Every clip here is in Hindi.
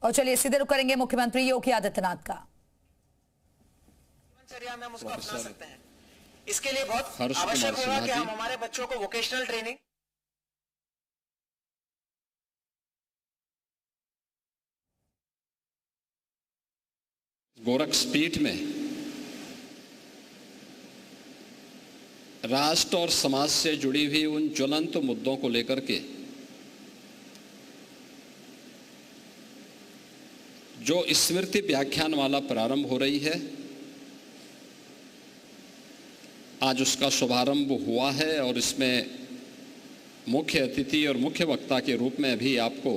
और चलिए सीधे रुख करेंगे मुख्यमंत्री योगी आदित्यनाथ का। हम उसको अपना सकते हैं। इसके लिए बहुत आवश्यक होगा कि हम हमारे बच्चों को वोकेशनल ट्रेनिंग गोरखपीठ में राष्ट्र और समाज से जुड़ी हुई उन ज्वलंत मुद्दों को लेकर के जो स्मृति व्याख्यानमाला प्रारंभ हो रही है, आज उसका शुभारंभ हुआ है और इसमें मुख्य अतिथि और मुख्य वक्ता के रूप में अभी आपको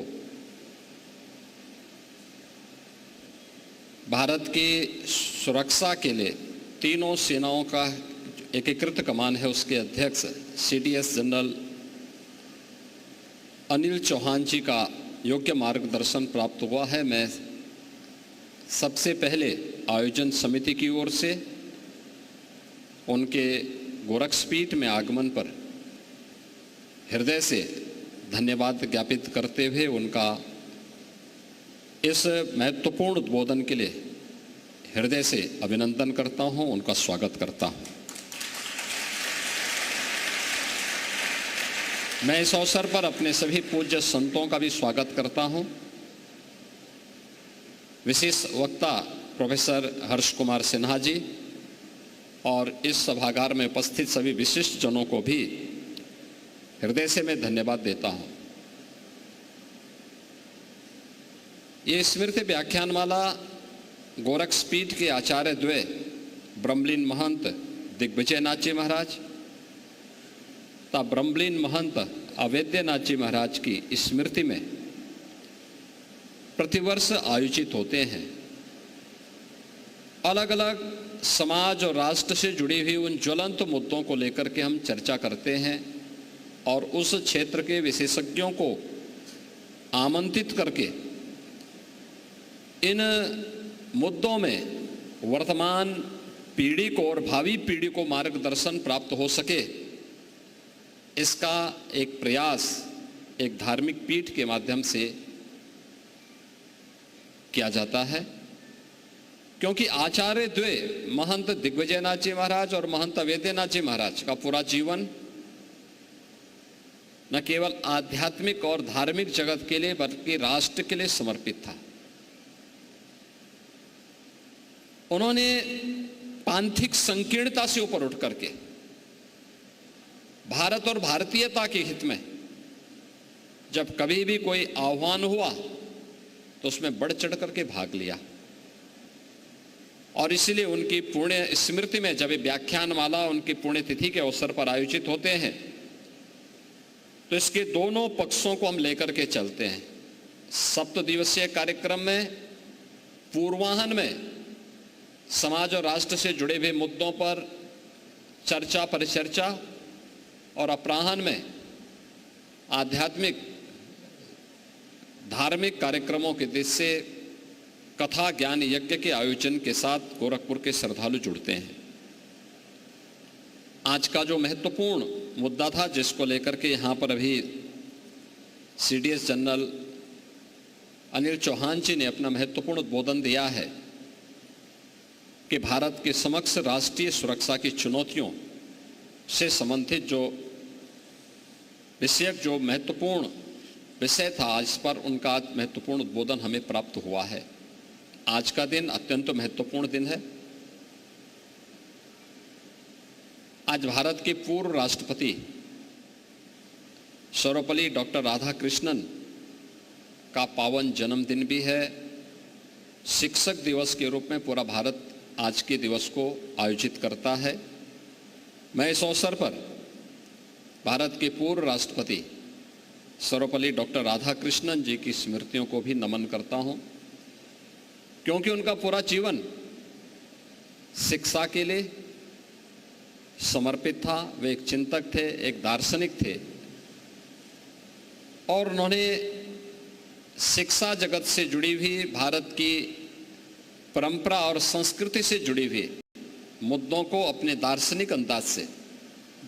भारत की सुरक्षा के लिए तीनों सेनाओं का एकीकृत कमान है, उसके अध्यक्ष CDS जनरल अनिल चौहान जी का योग्य मार्गदर्शन प्राप्त हुआ है। मैं सबसे पहले आयोजन समिति की ओर से उनके गोरखपीठ में आगमन पर हृदय से धन्यवाद ज्ञापित करते हुए उनका इस महत्वपूर्ण उद्बोधन के लिए हृदय से अभिनंदन करता हूं, उनका स्वागत करता हूं। मैं इस अवसर पर अपने सभी पूज्य संतों का भी स्वागत करता हूं। विशेष वक्ता प्रोफेसर हर्ष कुमार सिन्हा जी और इस सभागार में उपस्थित सभी विशिष्ट जनों को भी हृदय से मैं धन्यवाद देता हूं। ये स्मृति व्याख्यानमाला गोरखपीठ के आचार्य द्वय ब्रह्मलीन महंत दिग्विजयनाथ जी महाराज तथा ब्रह्मलीन महंत अवैद्यनाथ जी महाराज की स्मृति में प्रतिवर्ष आयोजित होते हैं। अलग अलग समाज और राष्ट्र से जुड़ी हुई उन ज्वलंत मुद्दों को लेकर के हम चर्चा करते हैं और उस क्षेत्र के विशेषज्ञों को आमंत्रित करके इन मुद्दों में वर्तमान पीढ़ी को और भावी पीढ़ी को मार्गदर्शन प्राप्त हो सके, इसका एक प्रयास एक धार्मिक पीठ के माध्यम से किया जाता है। क्योंकि आचार्य द्वय महंत दिग्विजयनाथ जी महाराज और महंत अवैद्यनाथ जी महाराज का पूरा जीवन न केवल आध्यात्मिक और धार्मिक जगत के लिए बल्कि राष्ट्र के लिए समर्पित था। उन्होंने पांथिक संकीर्णता से ऊपर उठ करके भारत और भारतीयता के हित में जब कभी भी कोई आह्वान हुआ तो उसमें बढ़ चढ़ करके भाग लिया और इसलिए उनकी पुण्य स्मृति में जब व्याख्यानमाला उनकी पुण्यतिथि के अवसर पर आयोजित होते हैं तो इसके दोनों पक्षों को हम लेकर के चलते हैं। 7 दिवसीय कार्यक्रम में पूर्वाह्न में समाज और राष्ट्र से जुड़े हुए मुद्दों पर चर्चा परिचर्चा और अपराह्न में आध्यात्मिक धार्मिक कार्यक्रमों के दृष्टि से कथा ज्ञान यज्ञ के आयोजन के साथ गोरखपुर के श्रद्धालु जुड़ते हैं। आज का जो महत्वपूर्ण मुद्दा था जिसको लेकर के यहाँ पर अभी CDS जनरल अनिल चौहान जी ने अपना महत्वपूर्ण उद्बोधन दिया है कि भारत के समक्ष राष्ट्रीय सुरक्षा की चुनौतियों से संबंधित जो विषयक जो महत्वपूर्ण विषय था, आज पर उनका महत्वपूर्ण उद्बोधन हमें प्राप्त हुआ है। आज का दिन अत्यंत महत्वपूर्ण दिन है। आज भारत के पूर्व राष्ट्रपति सर्वपल्ली डॉक्टर राधाकृष्णन का पावन जन्मदिन भी है। शिक्षक दिवस के रूप में पूरा भारत आज के दिवस को आयोजित करता है। मैं इस अवसर पर भारत के पूर्व राष्ट्रपति सर्वपल्ली डॉक्टर राधाकृष्णन जी की स्मृतियों को भी नमन करता हूं, क्योंकि उनका पूरा जीवन शिक्षा के लिए समर्पित था। वे एक चिंतक थे, एक दार्शनिक थे और उन्होंने शिक्षा जगत से जुड़ी हुई भारत की परंपरा और संस्कृति से जुड़ी हुई मुद्दों को अपने दार्शनिक अंदाज से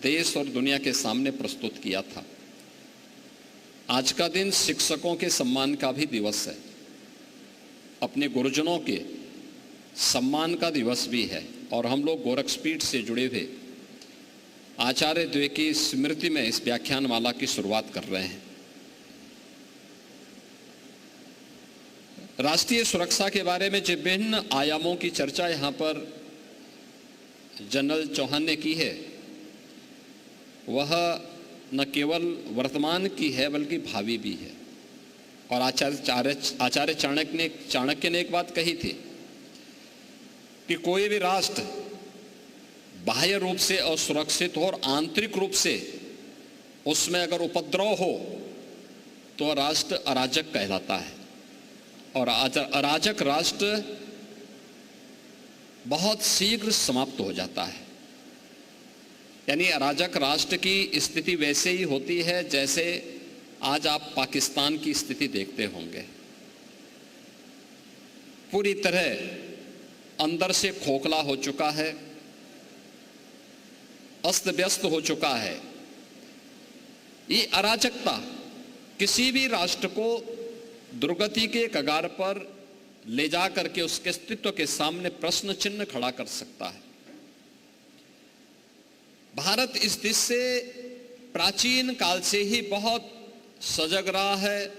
देश और दुनिया के सामने प्रस्तुत किया था। आज का दिन शिक्षकों के सम्मान का भी दिवस है। अपने गुरुजनों के सम्मान का दिवस भी है और हम लोग गोरखपीठ से जुड़े हुए आचार्य द्वे की स्मृति में इस व्याख्यानमाला की शुरुआत कर रहे हैं। राष्ट्रीय सुरक्षा के बारे में जो विभिन्न आयामों की चर्चा यहाँ पर जनरल चौहान ने की है, वह न केवल वर्तमान की है बल्कि भावी भी है। और आचार्य चाणक्य ने एक बात कही थी कि कोई भी राष्ट्र बाह्य रूप से असुरक्षित हो और आंतरिक रूप से उसमें अगर उपद्रव हो तो राष्ट्र अराजक कहलाता है। और अराजक राष्ट्र बहुत शीघ्र समाप्त हो जाता है। यानी अराजक राष्ट्र की स्थिति वैसे ही होती है जैसे आज आप पाकिस्तान की स्थिति देखते होंगे। पूरी तरह अंदर से खोखला हो चुका है, अस्त व्यस्त हो चुका है। ये अराजकता किसी भी राष्ट्र को दुर्गति के कगार पर ले जा करके उसके अस्तित्व के सामने प्रश्न चिन्ह खड़ा कर सकता है। भारत इस दिश से प्राचीन काल से ही बहुत सजग रहा है,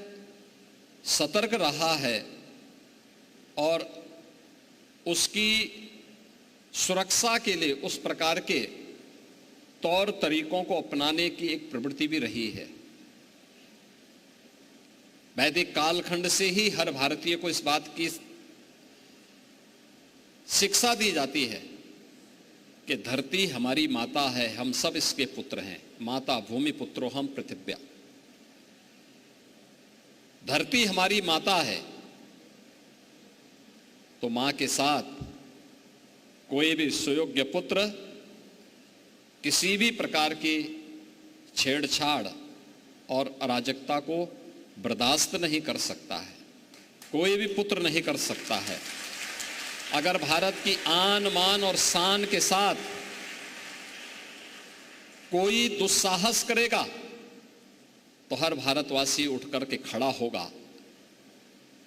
सतर्क रहा है और उसकी सुरक्षा के लिए उस प्रकार के तौर तरीकों को अपनाने की एक प्रवृत्ति भी रही है। वैदिक कालखंड से ही हर भारतीय को इस बात की शिक्षा दी जाती है कि धरती हमारी माता है, हम सब इसके पुत्र हैं। माता भूमि पुत्रो हम पृथिव्या। धरती हमारी माता है तो मां के साथ कोई भी सुयोग्य पुत्र किसी भी प्रकार की छेड़छाड़ और अराजकता को बर्दाश्त नहीं कर सकता है। कोई भी पुत्र नहीं कर सकता है। अगर भारत की आन मान और शान के साथ कोई दुस्साहस करेगा तो हर भारतवासी उठ करके खड़ा होगा।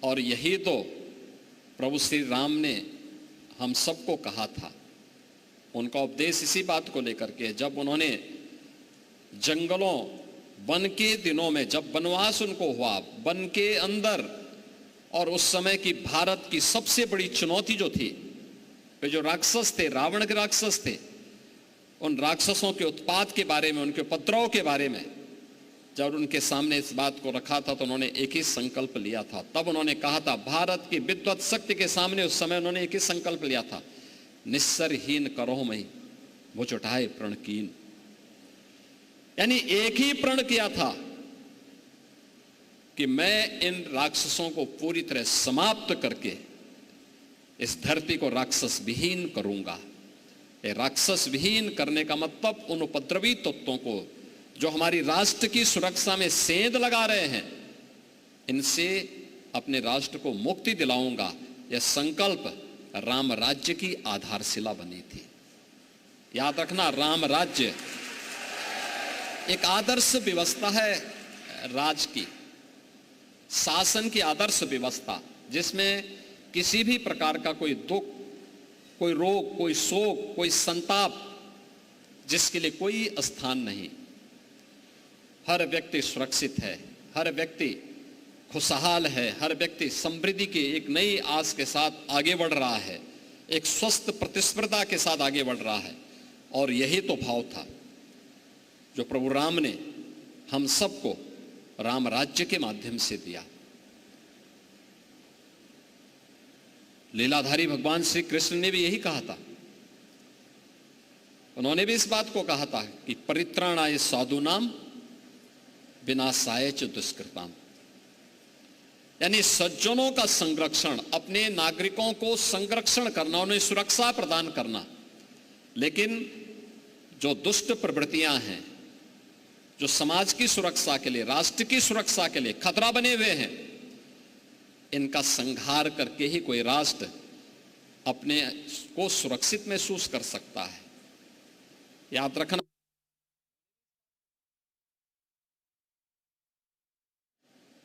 और यही तो प्रभु श्री राम ने हम सबको कहा था। उनका उपदेश इसी बात को लेकर के, जब उन्होंने जंगलों वन के दिनों में, जब वनवास उनको हुआ वन के अंदर, और उस समय की भारत की सबसे बड़ी चुनौती जो थी, वे जो राक्षस थे, रावण के राक्षस थे, उन राक्षसों के उत्पात के बारे में, उनके उपद्रव के बारे में जब उनके सामने इस बात को रखा था तो उन्होंने एक ही संकल्प लिया था। तब उन्होंने कहा था, भारत की विद्वत शक्ति के सामने उस समय उन्होंने एक ही संकल्प लिया था, निस्सरहीन करो मई मुझ उठाए प्रण कीन। यानी एक ही प्रण किया था कि मैं इन राक्षसों को पूरी तरह समाप्त करके इस धरती को राक्षस विहीन करूंगा। ये राक्षस विहीन करने का मतलब उन उपद्रवी तत्वों को जो हमारी राष्ट्र की सुरक्षा में सेंध लगा रहे हैं, इनसे अपने राष्ट्र को मुक्ति दिलाऊंगा। यह संकल्प राम राज्य की आधारशिला बनी थी। याद रखना, राम राज्य एक आदर्श व्यवस्था है, राज की, शासन की आदर्श व्यवस्था, जिसमें किसी भी प्रकार का कोई दुख, कोई रोग, कोई शोक, कोई संताप, जिसके लिए कोई स्थान नहीं। हर व्यक्ति सुरक्षित है, हर व्यक्ति खुशहाल है, हर व्यक्ति समृद्धि की एक नई आस के साथ आगे बढ़ रहा है, एक स्वस्थ प्रतिस्पर्धा के साथ आगे बढ़ रहा है। और यही तो भाव था जो प्रभु राम ने हम सबको राम राज्य के माध्यम से दिया। लीलाधारी भगवान श्री कृष्ण ने भी यही कहा था। उन्होंने भी इस बात को कहा था कि परित्राणाय साधूनाम विनाशाय च दुष्कृताम। यानी सज्जनों का संरक्षण, अपने नागरिकों को संरक्षण करना, उन्हें सुरक्षा प्रदान करना। लेकिन जो दुष्ट प्रवृत्तियां हैं, जो समाज की सुरक्षा के लिए, राष्ट्र की सुरक्षा के लिए खतरा बने हुए हैं, इनका संहार करके ही कोई राष्ट्र अपने को सुरक्षित महसूस कर सकता है। याद रखना,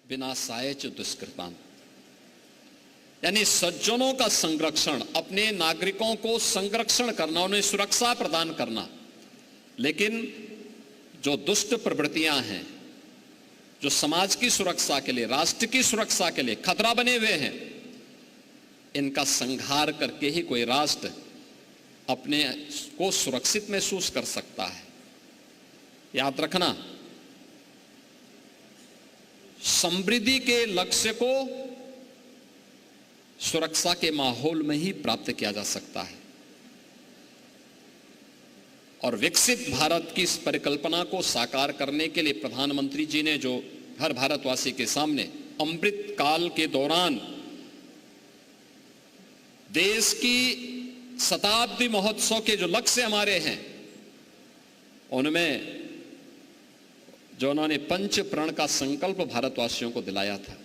विनाशाय च दुष्कृताम। यानी सज्जनों का संरक्षण, अपने नागरिकों को संरक्षण करना, उन्हें सुरक्षा प्रदान करना। लेकिन जो दुष्ट प्रवृत्तियां हैं, जो समाज की सुरक्षा के लिए, राष्ट्र की सुरक्षा के लिए खतरा बने हुए हैं, इनका संहार करके ही कोई राष्ट्र अपने को सुरक्षित महसूस कर सकता है। याद रखना, समृद्धि के लक्ष्य को सुरक्षा के माहौल में ही प्राप्त किया जा सकता है। और विकसित भारत की इस परिकल्पना को साकार करने के लिए प्रधानमंत्री जी ने जो हर भारतवासी के सामने अमृत काल के दौरान देश की शताब्दी महोत्सव के जो लक्ष्य हमारे हैं, उनमें जो उन्होंने पंच प्रण का संकल्प भारतवासियों को दिलाया था,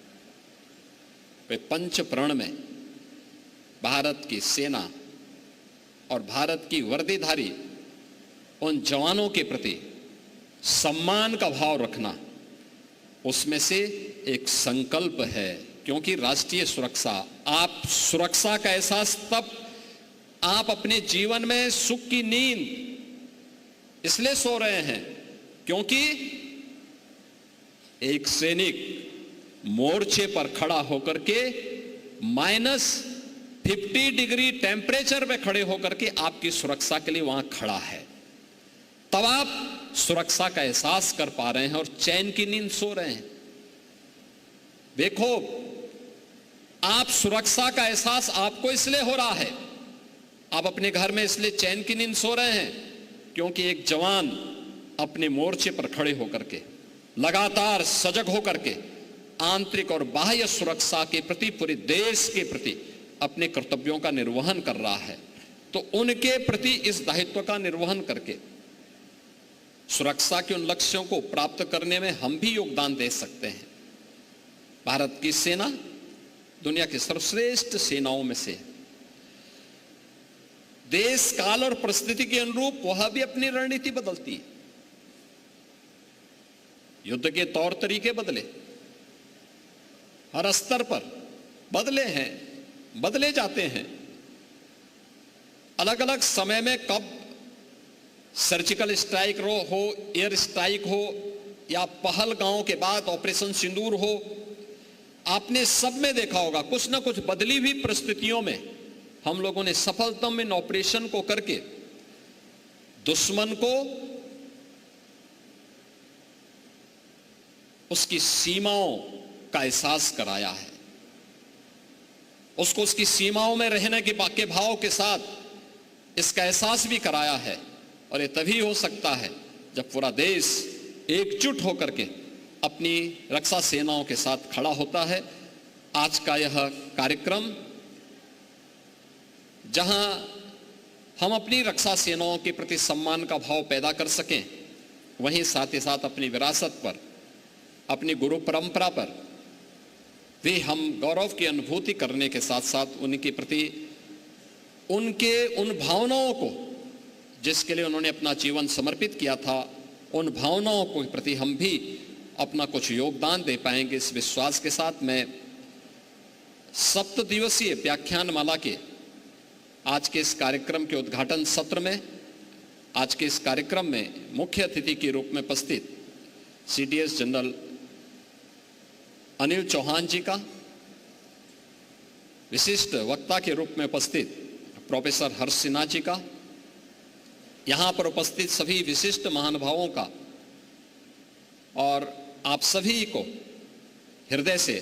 वे पंच प्रण में भारत की सेना और भारत की वर्दीधारी उन जवानों के प्रति सम्मान का भाव रखना, उसमें से एक संकल्प है। क्योंकि राष्ट्रीय सुरक्षा, आप सुरक्षा का एहसास तब आप अपने जीवन में सुख की नींद इसलिए सो रहे हैं क्योंकि एक सैनिक मोर्चे पर खड़ा होकर के -50 डिग्री टेम्परेचर में खड़े होकर के आपकी सुरक्षा के लिए वहां खड़ा है। तब आप सुरक्षा का एहसास कर पा रहे हैं और चैन की नींद सो रहे हैं। देखो, आप सुरक्षा का एहसास आपको इसलिए हो रहा है, आप अपने घर में इसलिए चैन की नींद सो रहे हैं क्योंकि एक जवान अपने मोर्चे पर खड़े होकर के लगातार सजग होकर के आंतरिक और बाह्य सुरक्षा के प्रति, पूरे देश के प्रति अपने कर्तव्यों का निर्वहन कर रहा है। तो उनके प्रति इस दायित्व का निर्वहन करके सुरक्षा के उन लक्ष्यों को प्राप्त करने में हम भी योगदान दे सकते हैं। भारत की सेना दुनिया की सर्वश्रेष्ठ सेनाओं में से है। देश काल और परिस्थिति के अनुरूप वह भी अपनी रणनीति बदलती है। युद्ध के तौर तरीके बदले, हर स्तर पर बदले हैं, बदले जाते हैं। अलग अलग समय में कब सर्जिकल स्ट्राइक हो, एयर स्ट्राइक हो, या पहलगांव के बाद ऑपरेशन सिंदूर हो, आपने सब में देखा होगा कुछ ना कुछ बदली हुई परिस्थितियों में हम लोगों ने सफलतम इन ऑपरेशन को करके दुश्मन को उसकी सीमाओं का एहसास कराया है, उसको उसकी सीमाओं में रहने के भाव के साथ इसका एहसास भी कराया है। और ये तभी हो सकता है जब पूरा देश एकजुट होकर के अपनी रक्षा सेनाओं के साथ खड़ा होता है। आज का यह कार्यक्रम, जहां हम अपनी रक्षा सेनाओं के प्रति सम्मान का भाव पैदा कर सकें, वहीं साथ ही साथ अपनी विरासत पर, अपनी गुरु परंपरा पर भी हम गौरव की अनुभूति करने के साथ साथ उनके प्रति उनके उन भावनाओं को जिसके लिए उन्होंने अपना जीवन समर्पित किया था, उन भावनाओं के प्रति हम भी अपना कुछ योगदान दे पाएंगे। इस विश्वास के साथ मैं 7 दिवसीय व्याख्यान माला के आज के इस कार्यक्रम के उद्घाटन सत्र में, आज के इस कार्यक्रम में मुख्य अतिथि के रूप में उपस्थित CDS जनरल अनिल चौहान जी का, विशिष्ट वक्ता के रूप में उपस्थित प्रोफेसर हर्ष सिन्हा जी का, यहाँ पर उपस्थित सभी विशिष्ट महानुभावों का और आप सभी को हृदय से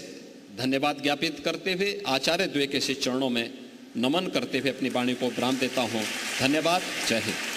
धन्यवाद ज्ञापित करते हुए आचार्य द्वय के चरणों में नमन करते हुए अपनी वाणी को विराम देता हूँ। धन्यवाद। जय हिंद।